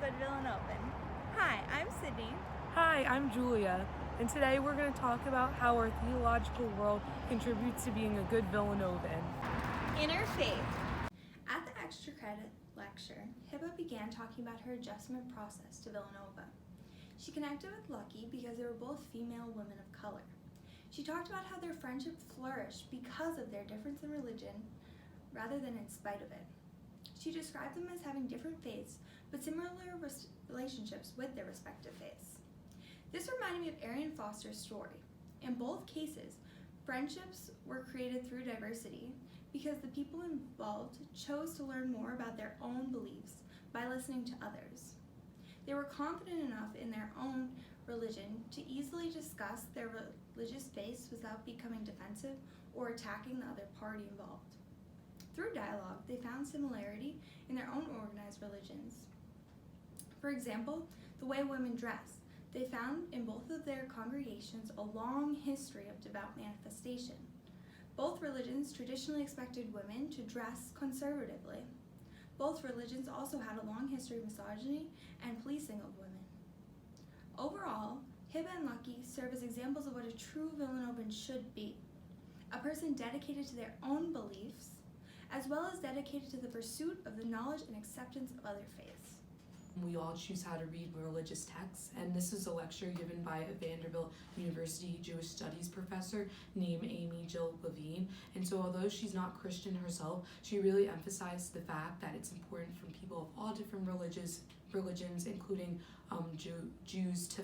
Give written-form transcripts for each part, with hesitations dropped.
Good Villanovan. Hi, I'm Sydney. Hi, I'm Julia, and today we're going to talk about how our theological world contributes to being a good Villanovan. Inner faith. At the extra credit lecture, Hibba began talking about her adjustment process to Villanova. She connected with Lucky because they were both female women of color. She talked about how their friendship flourished because of their difference in religion rather than in spite of it. She described them as having different faiths but similar relationships with their respective faiths. This reminded me of Arian Foster's story. In both cases, friendships were created through diversity because the people involved chose to learn more about their own beliefs by listening to others. They were confident enough in their own religion to easily discuss their religious faiths without becoming defensive or attacking the other party involved. Through dialogue, they found similarity in their own organized religions. For example, the way women dress. They found in both of their congregations a long history of devout manifestation. Both religions traditionally expected women to dress conservatively. Both religions also had a long history of misogyny and policing of women. Overall, Hibba and Lucky serve as examples of what a true Villanovan should be. A person dedicated to their own beliefs, as well as dedicated to the pursuit of the knowledge and acceptance of other faiths. We all choose how to read religious texts, and this is a lecture given by a Vanderbilt University Jewish Studies professor named Amy Jill Levine. And so although she's not Christian herself, she really emphasized the fact that it's important for people of all different religions, including Jews, to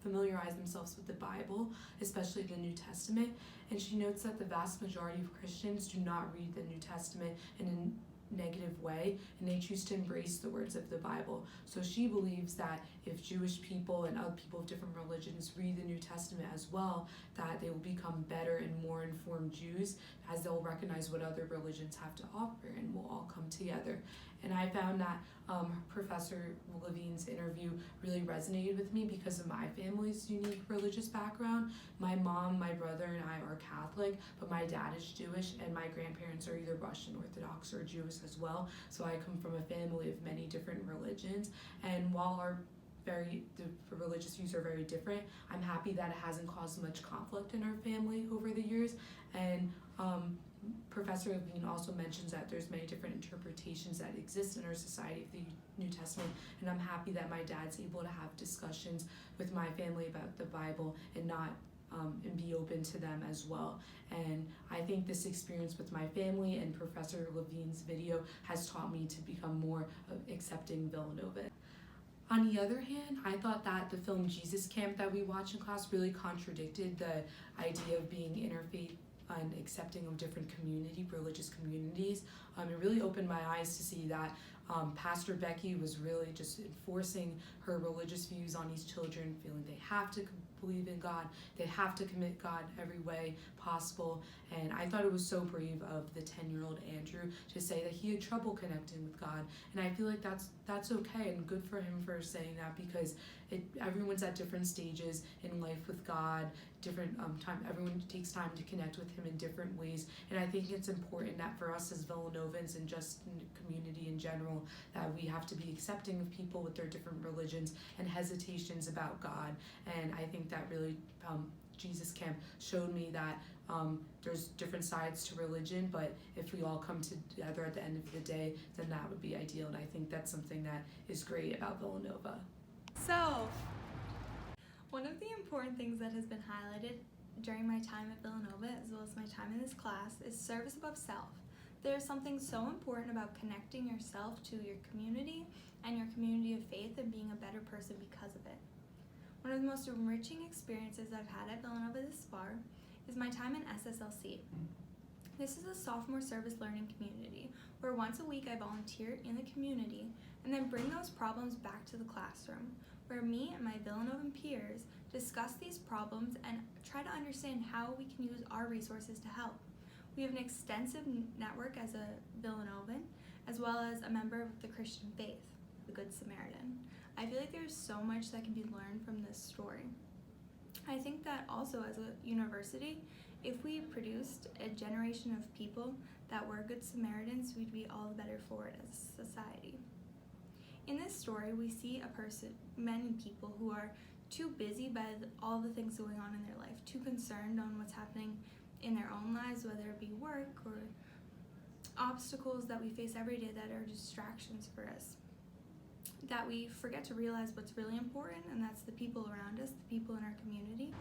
familiarize themselves with the Bible, especially the New Testament. And she notes that the vast majority of Christians do not read the New Testament in a negative way, and they choose to embrace the words of the Bible. So she believes that if Jewish people and other people of different religions read the New Testament as well, that they will become better and more informed Jews, as they'll recognize what other religions have to offer and will all come together. And I found that Professor Levine's interview really resonated with me because of my family's unique religious background. My mom, my brother, and I are Catholic, but my dad is Jewish, and my grandparents are either Russian Orthodox or Jewish as well. So I come from a family of many different religions, and while the religious views are very different, I'm happy that it hasn't caused much conflict in our family over the years. And Professor Levine also mentions that there's many different interpretations that exist in our society of the New Testament, and I'm happy that my dad's able to have discussions with my family about the Bible and be open to them as well. And I think this experience with my family and Professor Levine's video has taught me to become more accepting Villanovan. On the other hand, I thought that the film Jesus Camp that we watched in class really contradicted the idea of being interfaith and accepting of different religious communities. It really opened my eyes to see that Pastor Becky was really just enforcing her religious views on these children, feeling they have to believe in God, they have to commit God every way possible. And I thought it was so brave of the 10-year-old Andrew to say that he had trouble connecting with God. And I feel like that's okay and good for him for saying that, because everyone's at different stages in life with God, different time. Everyone takes time to connect with him in different ways. And I think it's important that for us as Villanovans and just in the community in general, that we have to be accepting of people with their different religions and hesitations about God. And I think that really Jesus Camp showed me that there's different sides to religion, but if we all come together at the end of the day, then that would be ideal. And I think that's something that is great about Villanova. So, one of the important things that has been highlighted during my time at Villanova, as well as my time in this class, is service above self. There's something so important about connecting yourself to your community and your community of faith and being a better person because of it. One of the most enriching experiences I've had at Villanova this far is my time in SSLC. This is a sophomore service learning community where once a week I volunteer in the community and then bring those problems back to the classroom, where me and my Villanovan peers discuss these problems and try to understand how we can use our resources to help. We have an extensive network as a Villanovan, as well as a member of the Christian faith, the Good Samaritan. I feel like there's so much that can be learned from this story. I think that also as a university, if we produced a generation of people that were Good Samaritans, we'd be all the better for it as a society. In this story, we see many people who are too busy by all the things going on in their life, too concerned on what's happening in their own lives, whether it be work or obstacles that we face every day that are distractions for us, that we forget to realize what's really important, and that's the people around us, the people in our community.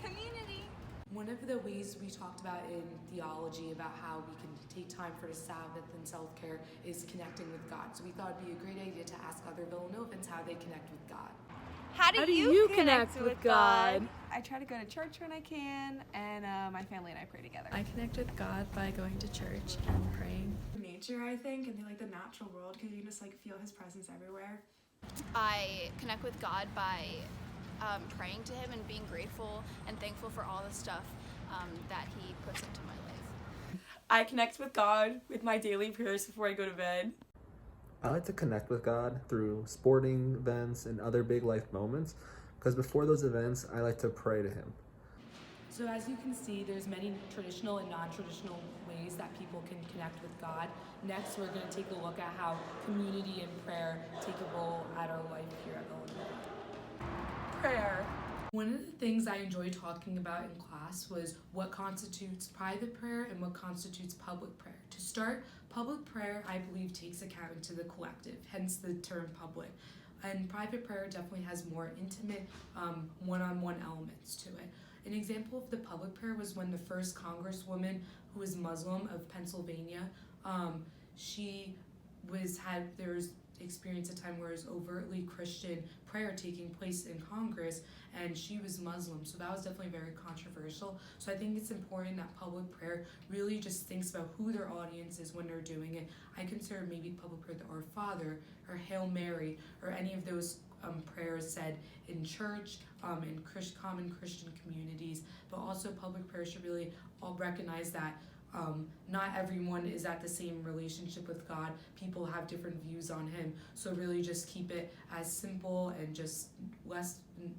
Community! One of the ways we talked about in theology about how we can take time for the Sabbath and self-care is connecting with God. So we thought it'd be a great idea to ask other Villanovans how they connect with God. How do you connect with God? I try to go to church when I can, and my family and I pray together. I connect with God by going to church and praying. Nature, I think, and like the natural world, because you can just like feel His presence everywhere. I connect with God by praying to Him and being grateful and thankful for all the stuff that He puts into my life. I connect with God with my daily prayers before I go to bed. I like to connect with God through sporting events and other big life moments, because before those events, I like to pray to Him. So as you can see, there's many traditional and non-traditional ways that people can connect with God. Next, we're going to take a look at how community and prayer take a role at our life here at Villanova. Prayer. One of the things I enjoyed talking about in class was what constitutes private prayer and what constitutes public prayer. To start, public prayer, I believe, takes account to the collective, hence the term public. And private prayer definitely has more intimate, one-on-one elements to it. An example of the public prayer was when the first congresswoman, who was Muslim of Pennsylvania, there was experienced a time where it was overtly Christian prayer taking place in Congress, and she was Muslim, so that was definitely very controversial. So I think it's important that public prayer really just thinks about who their audience is when they're doing it. I consider maybe public prayer the Our Father or Hail Mary or any of those prayers said in church, in common Christian communities, but also public prayer should really all recognize that not everyone is at the same relationship with God. People have different views on Him, so really just keep it as simple and just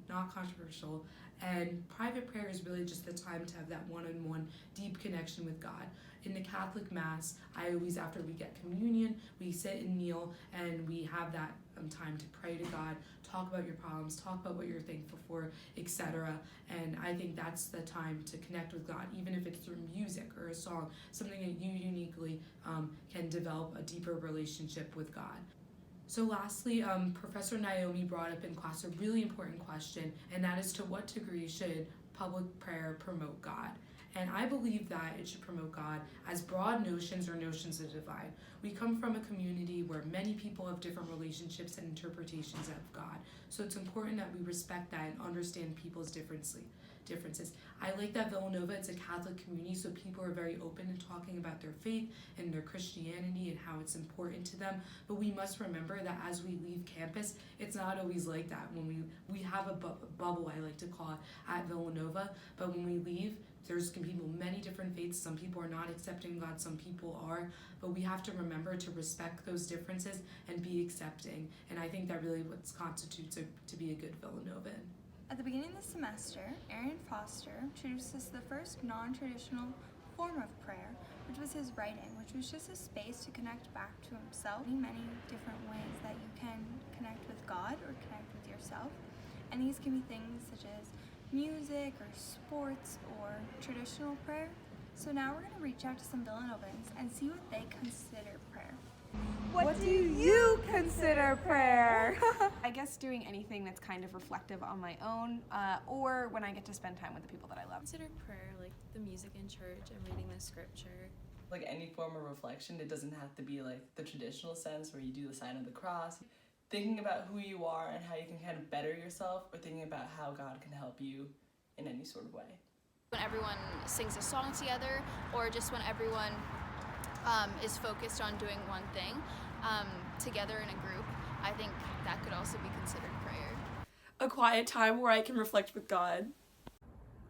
not controversial. And private prayer is really just the time to have that one-on-one deep connection with God. In the Catholic Mass, I always, after we get communion, we sit and kneel and we have that time to pray to God, talk about your problems, talk about what you're thankful for, etc. And I think that's the time to connect with God, even if it's through music or a song, something that you uniquely can develop a deeper relationship with God. So lastly, Professor Naomi brought up in class a really important question, and that is, to what degree should public prayer promote God? And I believe that it should promote God as broad notions or notions of divine. We come from a community where many people have different relationships and interpretations of God. So it's important that we respect that and understand people's differences. I like that Villanova, it's a Catholic community, so people are very open to talking about their faith and their Christianity and how it's important to them. But we must remember that as we leave campus, it's not always like that. When we have a bubble, I like to call it, at Villanova, but when we leave, there's people, many different faiths. Some people are not accepting God, some people are, but we have to remember to respect those differences and be accepting. And I think that really what constitutes to be a good Villanovan. At the beginning of the semester, Aaron Foster introduced us to the first non-traditional form of prayer, which was his writing, which was just a space to connect back to himself. Many different ways that you can connect with God or connect with yourself. And these can be things such as music or sports or traditional prayer. So now we're going to reach out to some Villanovans and see what they consider prayer. What do you consider prayer? I guess doing anything that's kind of reflective on my own, or when I get to spend time with the people that I love. Consider prayer like the music in church and reading the scripture. Like any form of reflection, it doesn't have to be like the traditional sense where you do the sign of the cross. Thinking about who you are and how you can kind of better yourself, or thinking about how God can help you in any sort of way. When everyone sings a song together, or just when everyone is focused on doing one thing together in a group, I think that could also be considered prayer. A quiet time where I can reflect with God.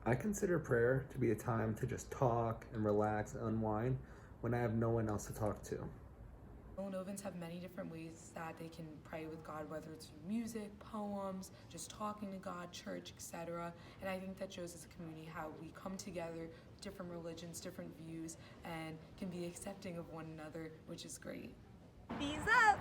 I consider prayer to be a time to just talk and relax and unwind when I have no one else to talk to. Villanovans have many different ways that they can pray with God, whether it's through music, poems, just talking to God, church, etc. And I think that shows as a community how we come together, different religions, different views, and can be accepting of one another, which is great. Bees up!